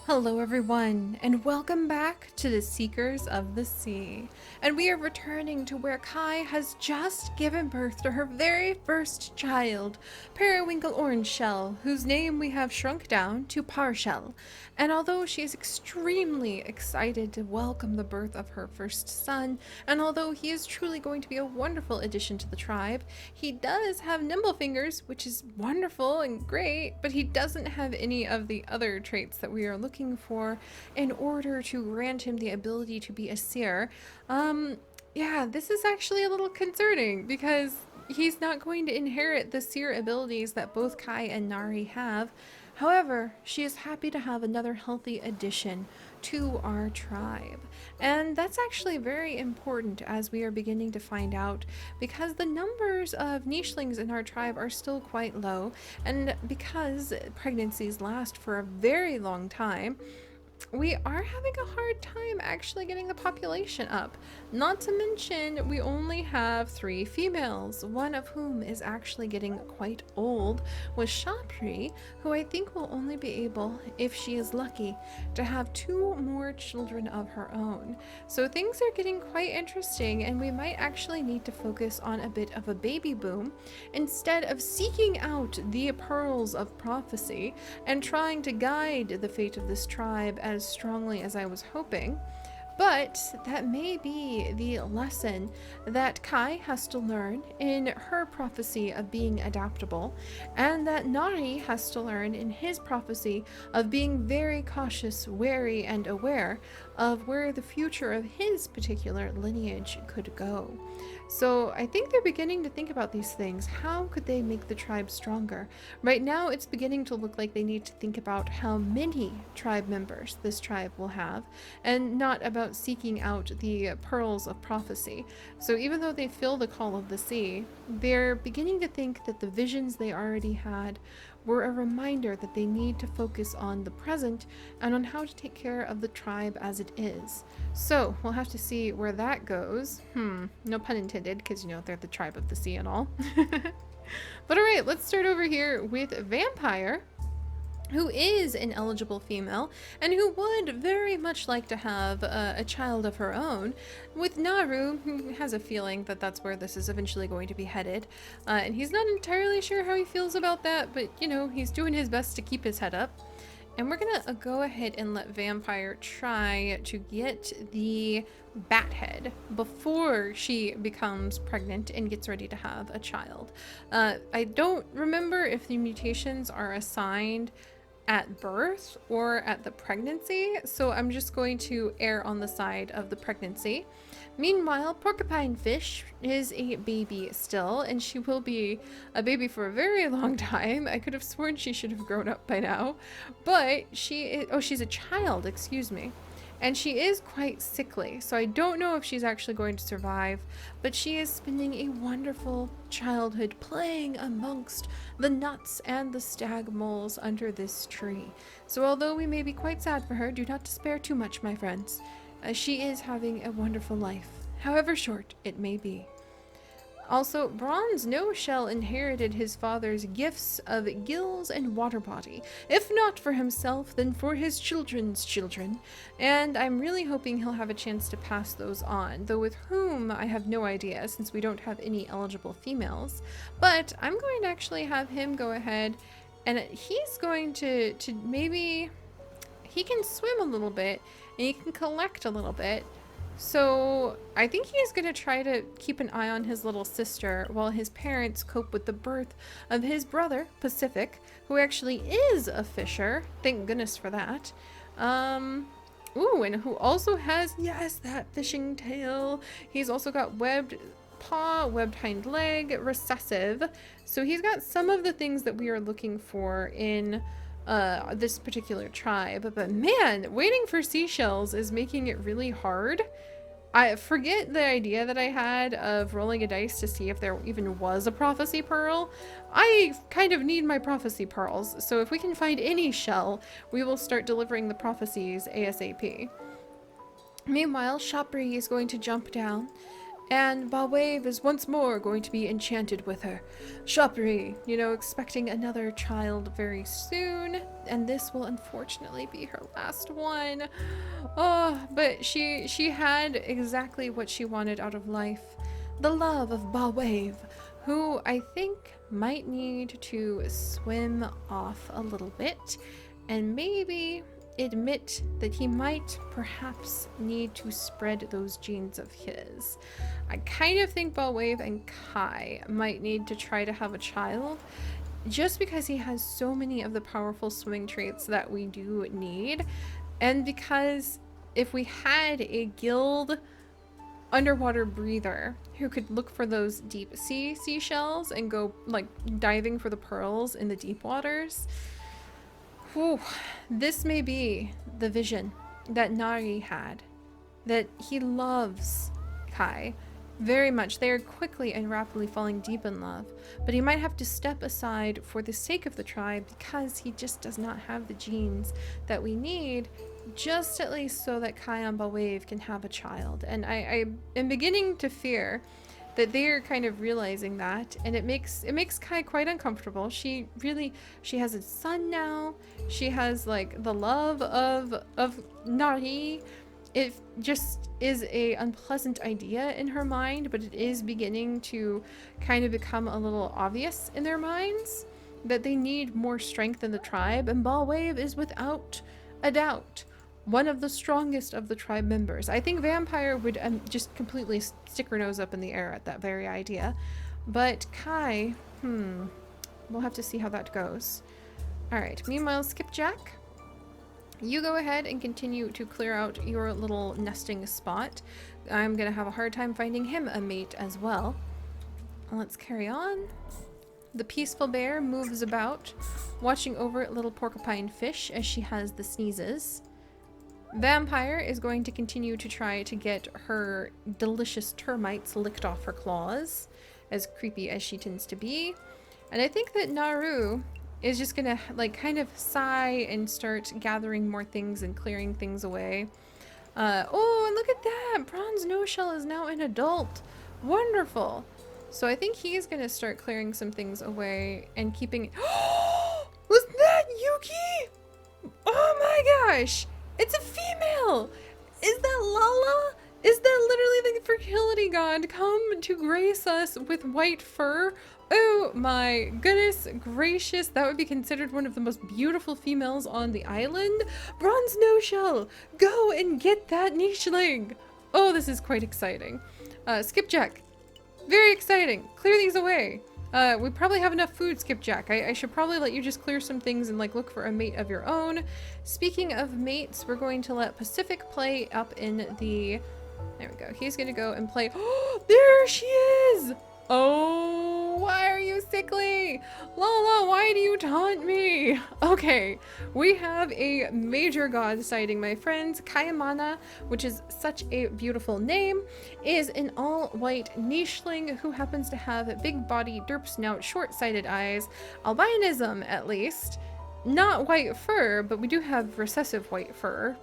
Hello everyone, and welcome back to the Seekers of the Sea. And we are returning to where Kai has just given birth to her very first child, Periwinkle Orange Shell, whose name we have shrunk down to Parshell. And although she is extremely excited to welcome the birth of her first son, and although he is truly going to be a wonderful addition to the tribe, he does have nimble fingers, which is wonderful and great, but he doesn't have any of the other traits that we are looking for in order to grant him the ability to be a seer. Yeah, this is actually a little concerning because he's not going to inherit the seer abilities that both Kai and Nari have. However, she is happy to have another healthy addition to our tribe. And that's actually very important as we are beginning to find out, because the numbers of Nichelings in our tribe are still quite low, and because pregnancies last for a very long time, we are having a hard time actually getting the population up. Not to mention, we only have 3 females, one of whom is actually getting quite old, with Shapri, who I think will only be able, if she is lucky, to have 2 more children of her own. So things are getting quite interesting, and we might actually need to focus on a bit of a baby boom instead of seeking out the pearls of prophecy and trying to guide the fate of this tribe as strongly as I was hoping. But that may be the lesson that Kai has to learn in her prophecy of being adaptable, and that Nari has to learn in his prophecy of being very cautious, wary, and aware of where the future of his particular lineage could go. So I think they're beginning to think about these things. How could they make the tribe stronger? Right now, it's beginning to look like they need to think about how many tribe members this tribe will have, and not about seeking out the pearls of prophecy. So even though they feel the call of the sea, they're beginning to think that the visions they already had were a reminder that they need to focus on the present and on how to take care of the tribe as it is. So we'll have to see where that goes. No pun intended, because they're the tribe of the sea and all. But alright, let's start over here with Vampire, who is an eligible female and who would very much like to have a child of her own with Naru, who has a feeling that that's where this is eventually going to be headed. And he's not entirely sure how he feels about that, but he's doing his best to keep his head up. And we're gonna go ahead and let Vampire try to get the bat head before she becomes pregnant and gets ready to have a child. I don't remember if the mutations are assigned at birth or at the pregnancy, so I'm just going to err on the side of the pregnancy. Meanwhile, Porcupine Fish is a baby still, and she will be a baby for a very long time. I could have sworn she should have grown up by now, but she's a child, excuse me. And she is quite sickly, so I don't know if she's actually going to survive, but she is spending a wonderful childhood playing amongst the nuts and the stag moles under this tree. So although we may be quite sad for her, do not despair too much, my friends. She is having a wonderful life, however short it may be. Also, Bronze No Shell inherited his father's gifts of gills and water body, if not for himself, then for his children's children, and I'm really hoping he'll have a chance to pass those on, though with whom I have no idea since we don't have any eligible females. But I'm going to actually have him go ahead, and he's going to maybe, he can swim a little bit and he can collect a little bit. So I think he's going to try to keep an eye on his little sister while his parents cope with the birth of his brother, Pacific, who actually is a fisher. Thank goodness for that. Ooh, and who also has, yes, that fishing tail. He's also got webbed paw, webbed hind leg, recessive. So he's got some of the things that we are looking for in this particular tribe. But man, waiting for seashells is making it really hard. I forget the idea that I had of rolling a dice to see if there even was a prophecy pearl. I kind of need my prophecy pearls, so if we can find any shell, we will start delivering the prophecies ASAP. Meanwhile, Shopri is going to jump down And Balwave is once more going to be enchanted with her. Shopri, you know, expecting another child very soon, and this will unfortunately be her last one. Oh, but she had exactly what she wanted out of life. The love of Balwave, who I think might need to swim off a little bit and maybe admit that he might perhaps need to spread those genes of his. I kind of think Balwave and Kai might need to try to have a child just because he has so many of the powerful swimming traits that we do need, and because if we had a guild underwater breather who could look for those deep sea seashells and go like diving for the pearls in the deep waters, whew, this may be the vision that Nari had, that he loves Kai very much. They are quickly and rapidly falling deep in love, but he might have to step aside for the sake of the tribe because he just does not have the genes that we need, just at least so that Kai and Balwave can have a child. And I am beginning to fear that they are kind of realizing that, and it makes Kai quite uncomfortable. She has a son now. She has like the love of Nari. It just is a unpleasant idea in her mind, but it is beginning to kind of become a little obvious in their minds that they need more strength in the tribe, and Balwave is without a doubt one of the strongest of the tribe members. I think Vampire would just completely stick her nose up in the air at that very idea. But Kai, we'll have to see how that goes. Alright, meanwhile, Skipjack, you go ahead and continue to clear out your little nesting spot. I'm gonna have a hard time finding him a mate as well. Let's carry on. The peaceful bear moves about, watching over little porcupine fish as she has the sneezes. Vampire is going to continue to try to get her delicious termites licked off her claws, as creepy as she tends to be. And I think that Naru is just gonna like kind of sigh and start gathering more things and clearing things away. Oh, and look at that! Bronze No-Shell is now an adult. Wonderful. So I think he's gonna start clearing some things away and keeping... Was that Yuki? Oh my gosh! It's a female! Is that Lala? Is that literally the fertility god come to grace us with white fur? Oh my goodness gracious, that would be considered one of the most beautiful females on the island. Bronze No-Shell, go and get that Nicheling! Oh, this is quite exciting. Skipjack, very exciting. Clear these away. We probably have enough food, Skipjack. I should probably let you just clear some things and like look for a mate of your own. Speaking of mates, we're going to let Pacific play up in the... There we go. He's gonna go and play... Oh, there she is! Oh, why are you sickly? Lala, why do you taunt me? Okay, we have a major god sighting, my friends. Kayamana, which is such a beautiful name, is an all-white nicheling who happens to have a big body, derp snout, short-sighted eyes, albinism at least. Not white fur, but we do have recessive white fur.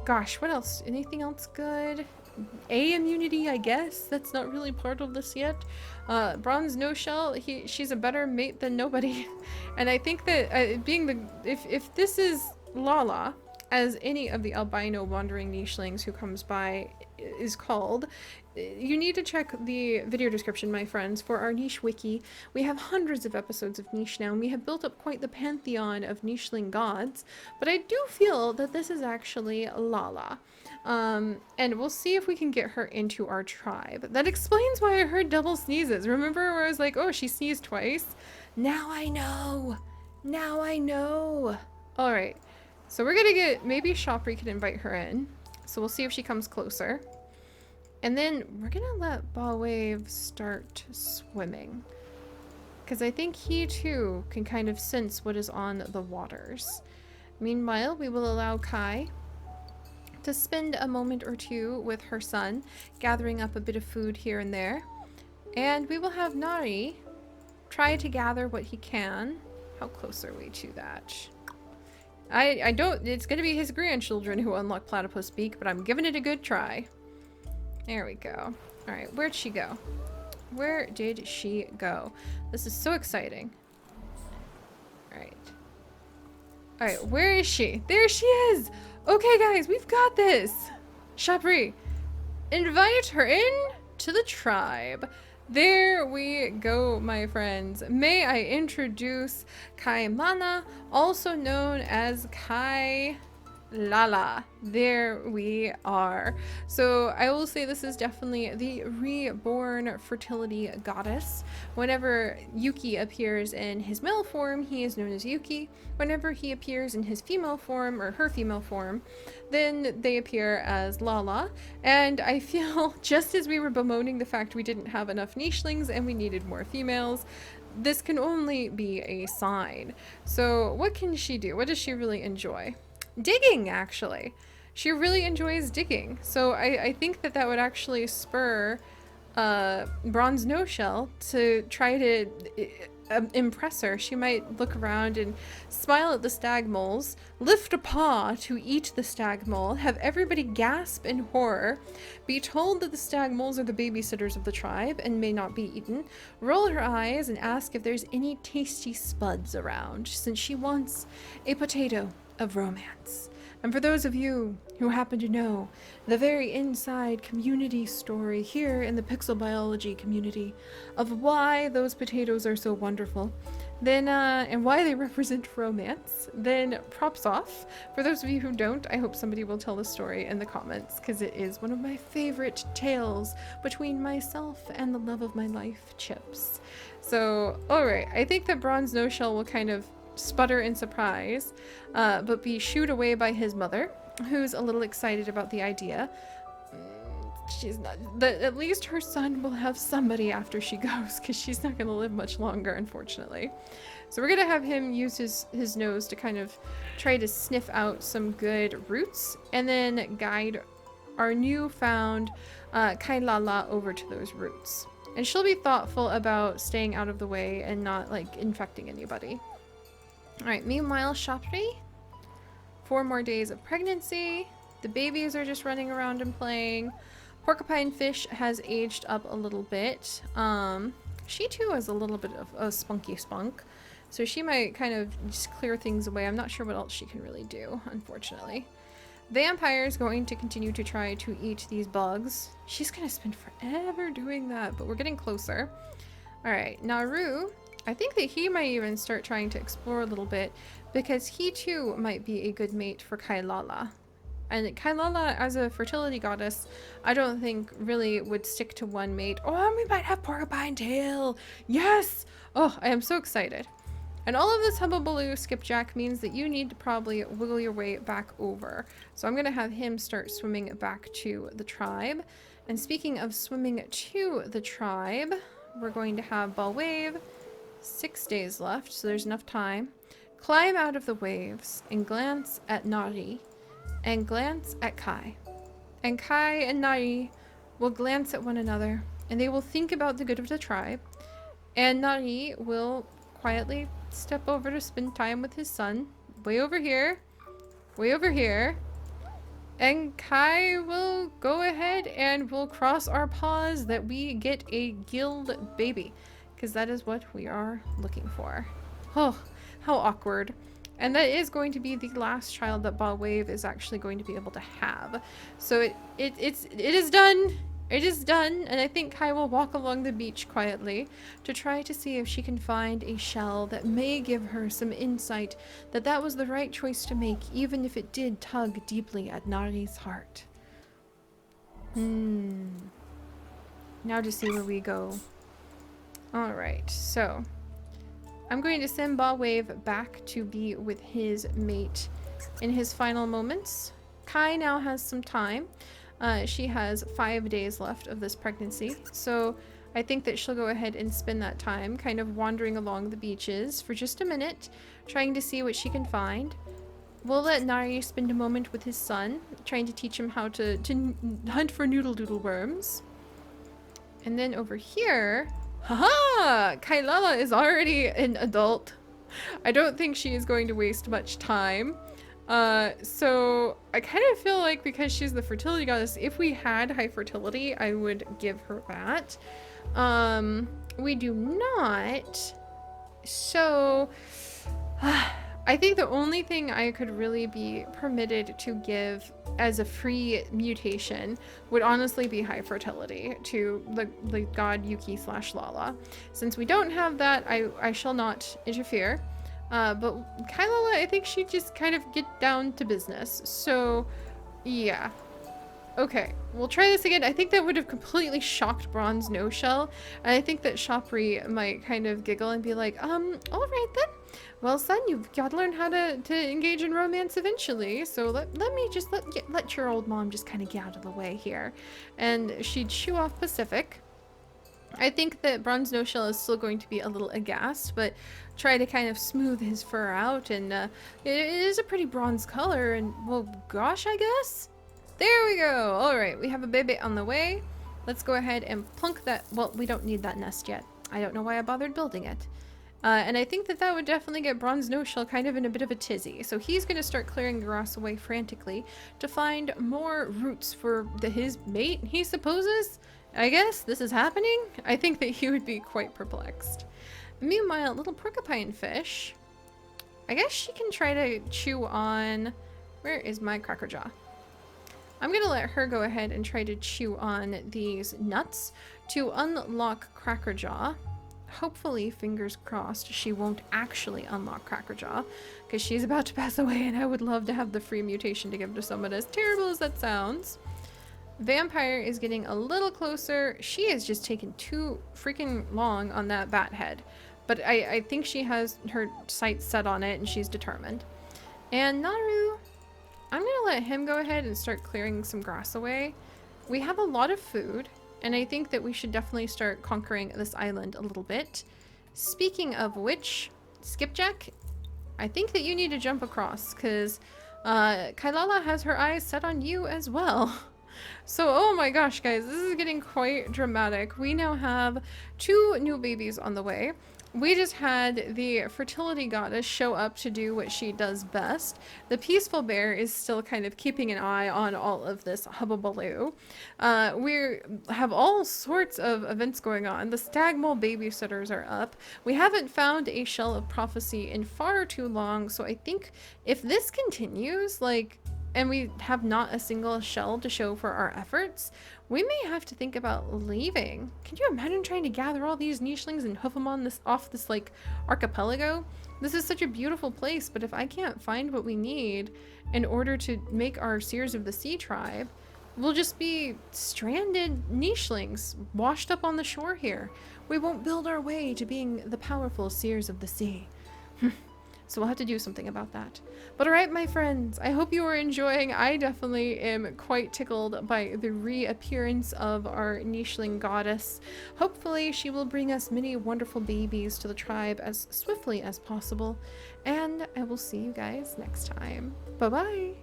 Gosh, what else? Anything else good? A immunity, I guess. That's not really part of this yet. Bronze No-Shell, she's a better mate than nobody. And I think that being the if this is Lala, as any of the albino wandering nichelings who comes by is called, you need to check the video description, my friends, for our niche wiki. We have hundreds of episodes of niche now, and we have built up quite the pantheon of nicheling gods, but I do feel that this is actually Lala. And we'll see if we can get her into our tribe. That explains why I heard double sneezes. Remember where I was like, oh, she sneezed twice? Now I know! Now I know! Alright, so we're gonna get, maybe Shopri can invite her in. So we'll see if she comes closer. And then we're gonna let Balwave start swimming, because I think he too can kind of sense what is on the waters. Meanwhile, we will allow Kai to spend a moment or two with her son, gathering up a bit of food here and there. And we will have Nari try to gather what he can. How close are we to that? I don't, it's gonna be his grandchildren who unlock platypus beak, but I'm giving it a good try. There we go. All right, where'd she go? Where did she go? This is so exciting. All right. All right, where is she? There she is. Okay, guys, we've got this. Shapri, invite her in to the tribe. There we go, my friends. May I introduce Kaimana, also known as Kai Lala. There we are. So I will say this is definitely the reborn fertility goddess. Whenever Yuki appears in his male form, he is known as Yuki. Whenever he appears in his female form, or her female form, then they appear as Lala. And I feel, just as we were bemoaning the fact we didn't have enough Nichelings and we needed more females, this can only be a sign. So what can she do? What does she really enjoy? Digging, actually. She really enjoys digging. So I think that that would actually spur Bronze No Shell to try to impress her. She might look around and smile at the stag moles, lift a paw to eat the stag mole, have everybody gasp in horror, be told that the stag moles are the babysitters of the tribe and may not be eaten, roll her eyes and ask if there's any tasty spuds around, since she wants a potato of romance. And for those of you who happen to know the very inside community story here in the pixel biology community of why those potatoes are so wonderful, then and why they represent romance, then props off. For those of you who don't, I hope somebody will tell the story in the comments, because it is one of my favorite tales between myself and the love of my life, Chips. So, alright, I think that Bronze No Shell will kind of sputter in surprise, but be shooed away by his mother, who's a little excited about the idea. She's not, at least her son will have somebody after she goes, because she's not going to live much longer, unfortunately. So we're going to have him use his nose to kind of try to sniff out some good roots, and then guide our newfound Kailala over to those roots. And she'll be thoughtful about staying out of the way and not, like, infecting anybody. Alright, meanwhile, Shapri, 4 more days of pregnancy. The babies are just running around and playing. Porcupine fish has aged up a little bit. She too has a little bit of a spunky spunk, so she might kind of just clear things away. I'm not sure what else she can really do, unfortunately. Vampire is going to continue to try to eat these bugs. She's going to spend forever doing that, but we're getting closer. Alright, Naru, I think that he might even start trying to explore a little bit, because he too might be a good mate for Kailala. And Kailala, as a fertility goddess, I don't think really would stick to one mate. Oh, and we might have Porcupine Tail! Yes! Oh, I am so excited. And all of this hubbubaloo, Skipjack, means that you need to probably wiggle your way back over. So I'm going to have him start swimming back to the tribe. And speaking of swimming to the tribe, we're going to have Ball Wave. 6 days left, so there's enough time. Climb out of the waves and glance at Nari and glance at Kai. And Kai and Nari will glance at one another and they will think about the good of the tribe. And Nari will quietly step over to spend time with his son. Way over here. Way over here. And Kai will go ahead and will cross our paws that we get a guild baby. Because that is what we are looking for. Oh, how awkward. And that is going to be the last child that Ball Wave is actually going to be able to have. So it is done. It is done. And I think Kai will walk along the beach quietly to try to see if she can find a shell that may give her some insight that that was the right choice to make, even if it did tug deeply at Nari's heart. Now to see where we go. Alright, so I'm going to send Ball Wave back to be with his mate in his final moments. Kai now has some time. She has 5 days left of this pregnancy, so I think that she'll go ahead and spend that time kind of wandering along the beaches for just a minute, trying to see what she can find. We'll let Nari spend a moment with his son, trying to teach him how to hunt for noodle doodle worms. And then over here, haha! Kailala is already an adult. I don't think she is going to waste much time. So I kind of feel like because she's the fertility goddess, if we had high fertility, I would give her that. We do not. So I think the only thing I could really be permitted to give as a free mutation would honestly be high fertility to the god Yuki / Lala. Since we don't have that, I shall not interfere. But Kailala, I think she'd just kind of get down to business. So, yeah. Okay, we'll try this again. I think that would have completely shocked Bronze No Shell. And I think that Shopri might kind of giggle and be like, all right then. Well, son, you've got to learn how to engage in romance eventually. So let me just let your old mom just kind of get out of the way here. And she'd shoo off Pacific. I think that Bronze No Shell is still going to be a little aghast, but try to kind of smooth his fur out. And it is a pretty bronze color. And, well, gosh, I guess. There we go. All right, we have a baby on the way. Let's go ahead and plunk that. Well, we don't need that nest yet. I don't know why I bothered building it. And I think that that would definitely get Bronze No Shell kind of in a bit of a tizzy. So he's going to start clearing the grass away frantically to find more roots for his mate, he supposes. I guess this is happening. I think that he would be quite perplexed. Meanwhile, little porcupine fish. I guess she can try to chew on... Where is my cracker jaw? I'm going to let her go ahead and try to chew on these nuts to unlock Cracker Jaw. Hopefully, fingers crossed, she won't actually unlock Cracker Jaw because she's about to pass away and I would love to have the free mutation to give to someone, as terrible as that sounds. Vampire is getting a little closer. She is just taking too freaking long on that bat head. But I think she has her sights set on it and she's determined. And Naru... I'm going to let him go ahead and start clearing some grass away. We have a lot of food, and I think that we should definitely start conquering this island a little bit. Speaking of which, Skipjack, I think that you need to jump across, because Kailala has her eyes set on you as well. So, oh my gosh, guys, this is getting quite dramatic. We now have 2 new babies on the way. We just had the fertility goddess show up to do what she does best. The peaceful bear is still kind of keeping an eye on all of this hubbubaloo. We have all sorts of events going on. The stag mole babysitters are up. We haven't found a shell of prophecy in far too long, so I think if this continues, and we have not a single shell to show for our efforts, we may have to think about leaving. Can you imagine trying to gather all these nichelings and hoof them on off this archipelago? This is such a beautiful place, but if I can't find what we need in order to make our Seers of the Sea tribe, we'll just be stranded nichelings washed up on the shore here. We won't build our way to being the powerful Seers of the Sea. So we'll have to do something about that. But alright, my friends, I hope you are enjoying. I definitely am quite tickled by the reappearance of our Nicheling goddess. Hopefully she will bring us many wonderful babies to the tribe as swiftly as possible. And I will see you guys next time. Bye-bye!